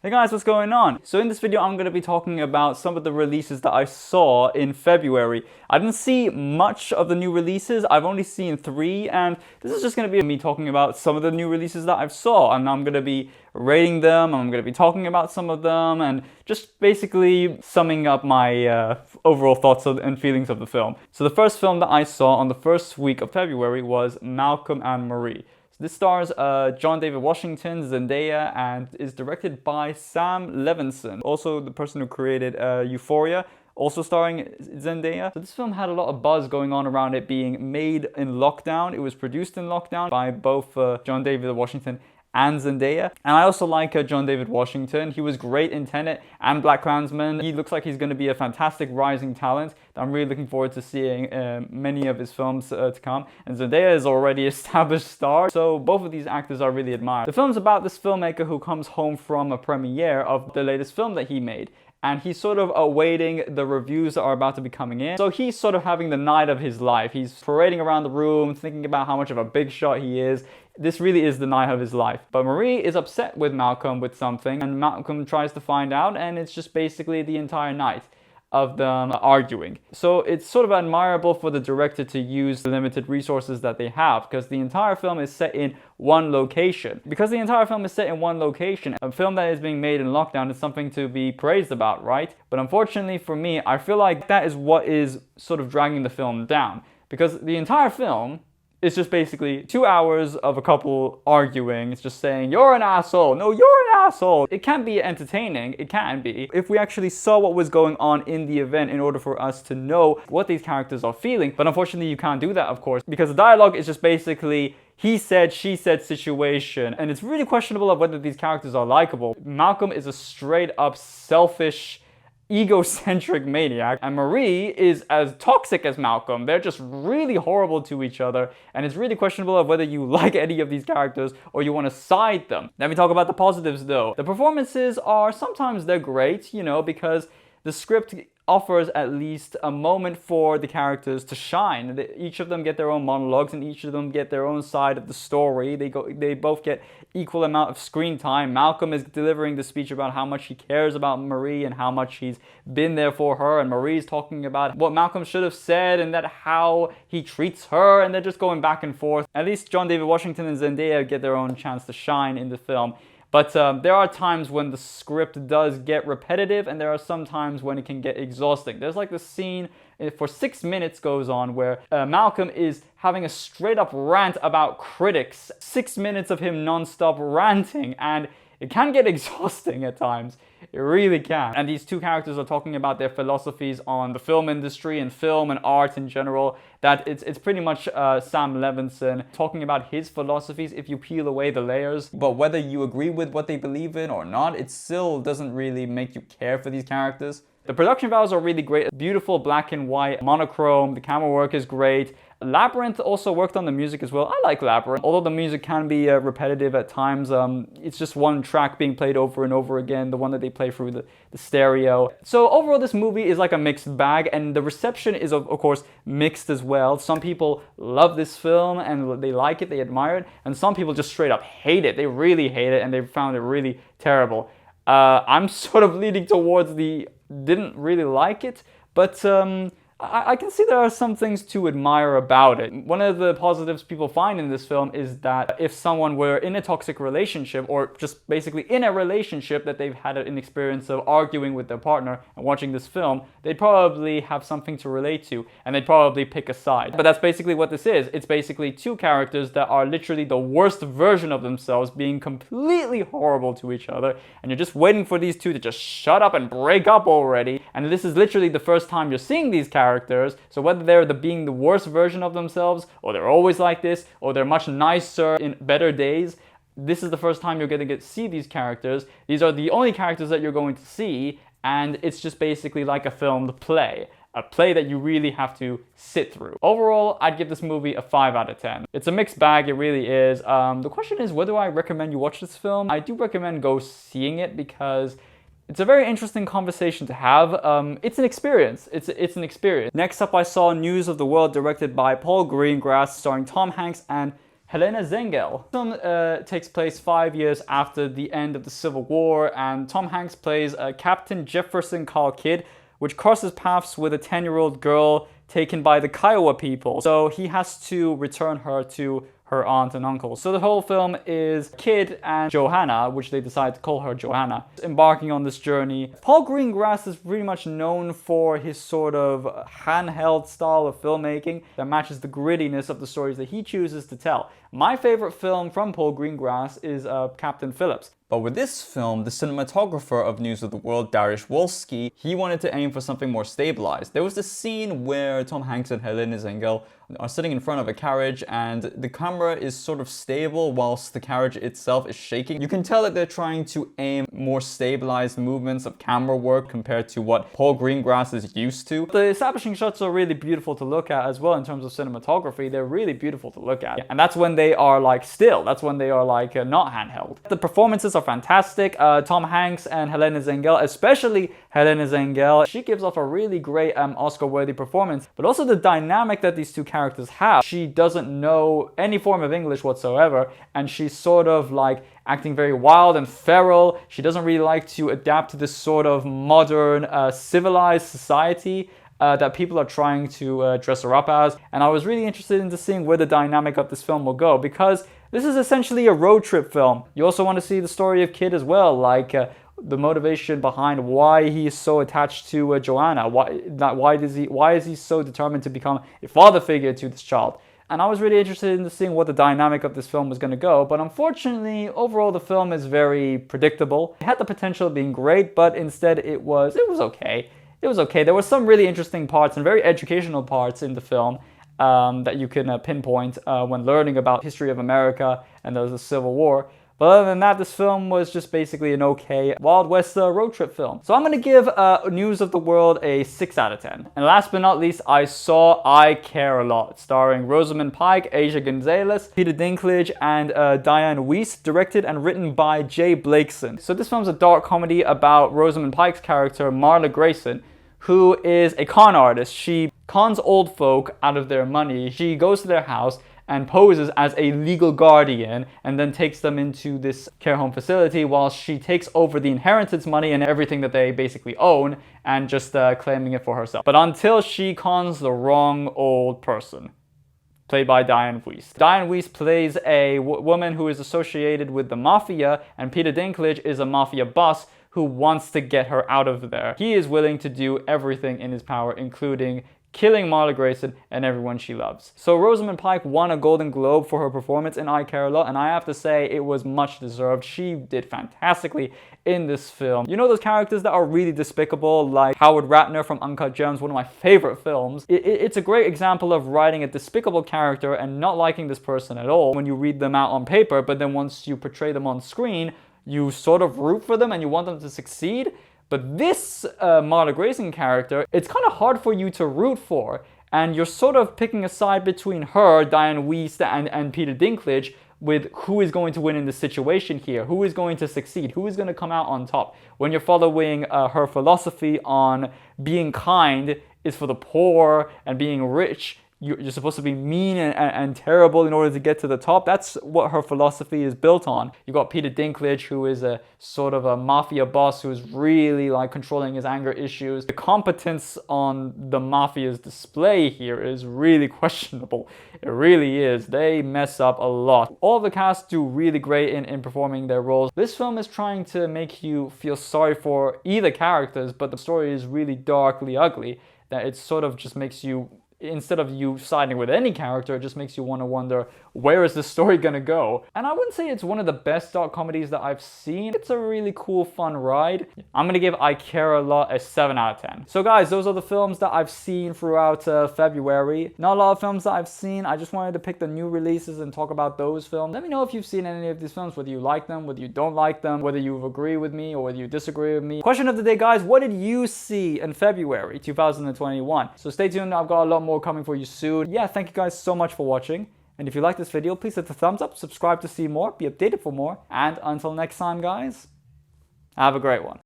Hey guys, what's going on? So in this video, I'm going to be talking about some of the releases that I saw in February. I didn't see much of the new releases. I've only seen 3, and this is just going to be me talking about some of the new releases that I've saw, and I'm going to be rating them, I'm going to be talking about some of them, and just basically summing up my overall thoughts and feelings of the film. So the first film that I saw on the first week of February was Malcolm and Marie. This stars John David Washington, Zendaya, and is directed by Sam Levinson, also the person who created Euphoria, also starring Zendaya. So this film had a lot of buzz going on around it being made in lockdown. It was produced in lockdown by both John David Washington and Zendaya. And I also like John David Washington. He was great in Tenet and BlacKkKlansman. He looks like he's going to be a fantastic rising talent. I'm really looking forward to seeing many of his films to come. And Zendaya is already an established star, so both of these actors are really admired. The film's about this filmmaker who comes home from a premiere of the latest film that he made. And he's sort of awaiting the reviews that are about to be coming in. So he's sort of having the night of his life. He's parading around the room, thinking about how much of a big shot he is. This really is the night of his life. But Marie is upset with Malcolm with something, and Malcolm tries to find out, and it's just basically the entire night of them arguing. So it's sort of admirable for the director to use the limited resources that they have, because the entire film is set in one location. Because the entire film is set in one location, a film that is being made in lockdown is something to be praised about, right? But unfortunately for me, I feel like that is what is sort of dragging the film down. Because the entire film it's just basically 2 hours of a couple arguing. It's just saying, you're an asshole. No, you're an asshole. It can be entertaining. It can be. If we actually saw what was going on in the event in order for us to know what these characters are feeling. But unfortunately, you can't do that, of course, because the dialogue is just basically he said, she said situation. And it's really questionable of whether these characters are likable. Malcolm is a straight up selfish, egocentric maniac, and Marie is as toxic as Malcolm. They're just really horrible to each other, and it's really questionable of whether you like any of these characters or you want to side them. Let me talk about the positives though. The performances are sometimes they're great, you know, because the script offers at least a moment for the characters to shine. Each of them get their own monologues, and each of them get their own side of the story. They both get equal amount of screen time. Malcolm is delivering the speech about how much he cares about Marie and how much he's been there for her, and Marie's talking about what Malcolm should have said and that how he treats her, and they're just going back and forth. At least John David Washington and Zendaya get their own chance to shine in the film. But there are times when the script does get repetitive, and there are some times when it can get exhausting. There's like this scene for 6 minutes goes on where Malcolm is having a straight up rant about critics. 6 minutes of him non-stop ranting, and it can get exhausting at times. It really can. And these two characters are talking about their philosophies on the film industry and film and art in general. That it's pretty much Sam Levinson talking about his philosophies if you peel away the layers. But whether you agree with what they believe in or not, it still doesn't really make you care for these characters. The production values are really great. Beautiful black and white, monochrome. The camera work is great. Labyrinth also worked on the music as well. I like Labyrinth. Although the music can be repetitive at times, it's just one track being played over and over again, the one that they play through the stereo. So overall, this movie is like a mixed bag, and the reception is of course mixed as well. Some people love this film and they like it, they admire it, and some people just straight up hate it. They really hate it and they found it really terrible. I'm sort of leaning towards the didn't really like it, but I can see there are some things to admire about it. One of the positives people find in this film is that if someone were in a toxic relationship, or just basically in a relationship that they've had an experience of arguing with their partner and watching this film, they'd probably have something to relate to, and they'd probably pick a side. But that's basically what this is. It's basically two characters that are literally the worst version of themselves being completely horrible to each other, and you're just waiting for these two to just shut up and break up already. And this is literally the first time you're seeing these characters. So whether they're being the worst version of themselves, or they're always like this, or they're much nicer in better days, this is the first time you're going to see these characters. These are the only characters that you're going to see, and it's just basically like a filmed play. A play that you really have to sit through. Overall, I'd give this movie a 5 out of 10. It's a mixed bag, it really is. The question is, whether I recommend you watch this film. I do recommend go seeing it because it's a very interesting conversation to have. It's an experience. It's an experience. Next up, I saw News of the World, directed by Paul Greengrass, starring Tom Hanks and Helena Zengel. The film takes place 5 years after the end of the Civil War, and Tom Hanks plays Captain Jefferson Carl Kidd, which crosses paths with a 10-year-old girl taken by the Kiowa people. So he has to return her to her aunt and uncle. So the whole film is Kidd and Johanna, which they decide to call her Johanna, embarking on this journey. Paul Greengrass is pretty much known for his sort of handheld style of filmmaking that matches the grittiness of the stories that he chooses to tell. My favorite film from Paul Greengrass is Captain Phillips. But with this film, the cinematographer of News of the World, Dariusz Wolski, he wanted to aim for something more stabilized. There was this scene where Tom Hanks and Helena Zengel are sitting in front of a carriage and the camera is sort of stable whilst the carriage itself is shaking. You can tell that they're trying to aim more stabilized movements of camera work compared to what Paul Greengrass is used to. The establishing shots are really beautiful to look at as well in terms of cinematography. They're really beautiful to look at. And that's when they are like still. That's when they are like not handheld. The performances are fantastic. Tom Hanks and Helena Zengel, especially Helena Zengel, she gives off a really great Oscar-worthy performance. But also the dynamic that these two characters have. She doesn't know any form of English whatsoever, and she's sort of like acting very wild and feral. She doesn't really like to adapt to this sort of modern, civilized society that people are trying to dress her up as. And I was really interested into seeing where the dynamic of this film will go, because this is essentially a road trip film. You also want to see the story of Kidd as well, like the motivation behind why he is so attached to Joanna. Why is he so determined to become a father figure to this child? And I was really interested in seeing what the dynamic of this film was going to go, but unfortunately, overall the film is very predictable. It had the potential of being great, but instead it was okay. It was okay. There were some really interesting parts and very educational parts in the film that you can pinpoint when learning about history of America and the Civil War. But other than that, this film was just basically an okay Wild West road trip film. So I'm going to give News of the World a 6 out of 10. And last but not least, I saw I Care a Lot, starring Rosamund Pike, Asia Gonzalez, Peter Dinklage, and Diane Weiss, directed and written by Jay Blakeson. So this film's a dark comedy about Rosamund Pike's character, Marla Grayson, who is a con artist. She cons old folk out of their money. She goes to their house and poses as a legal guardian and then takes them into this care home facility while she takes over the inheritance money and everything that they basically own and just claiming it for herself. But until she cons the wrong old person, played by Diane Weiss. Diane Weiss plays a woman who is associated with the mafia, and Peter Dinklage is a mafia boss who wants to get her out of there. He is willing to do everything in his power, including killing Marla Grayson and everyone she loves. So Rosamund Pike won a Golden Globe for her performance in I Care a Lot, and I have to say it was much deserved. She did fantastically in this film. You know those characters that are really despicable, like Howard Ratner from Uncut Gems, one of my favorite films? It's a great example of writing a despicable character and not liking this person at all when you read them out on paper, but then once you portray them on screen, you sort of root for them and you want them to succeed. But this Marla Grayson character, it's kind of hard for you to root for. And you're sort of picking a side between her, Diane Weiss, and Peter Dinklage, with who is going to win in this situation here, who is going to succeed, who is going to come out on top. When you're following her philosophy on being kind is for the poor and being rich, you're supposed to be mean and terrible in order to get to the top. That's what her philosophy is built on. You got Peter Dinklage, who is a sort of a mafia boss who's really like controlling his anger issues. The competence on the mafia's display here is really questionable. It really is. They mess up a lot. All of the cast do really great in performing their roles. This film is trying to make you feel sorry for either characters, but the story is really darkly ugly, that it sort of just makes you, instead of you siding with any character, it just makes you want to wonder, where is this story gonna go? And I wouldn't say it's one of the best dark comedies that I've seen. It's a really cool, fun ride. I'm gonna give I Care a Lot a 7 out of 10. So guys, those are the films that I've seen throughout February. Not a lot of films that I've seen. I just wanted to pick the new releases and talk about those films. Let me know if you've seen any of these films, whether you like them, whether you don't like them, whether you agree with me or whether you disagree with me. Question of the day, guys, what did you see in February 2021? So stay tuned, I've got a lot more coming for you soon. Yeah, thank you guys so much for watching. And if you like this video, please hit the thumbs up, subscribe to see more, be updated for more. And until next time, guys, have a great one.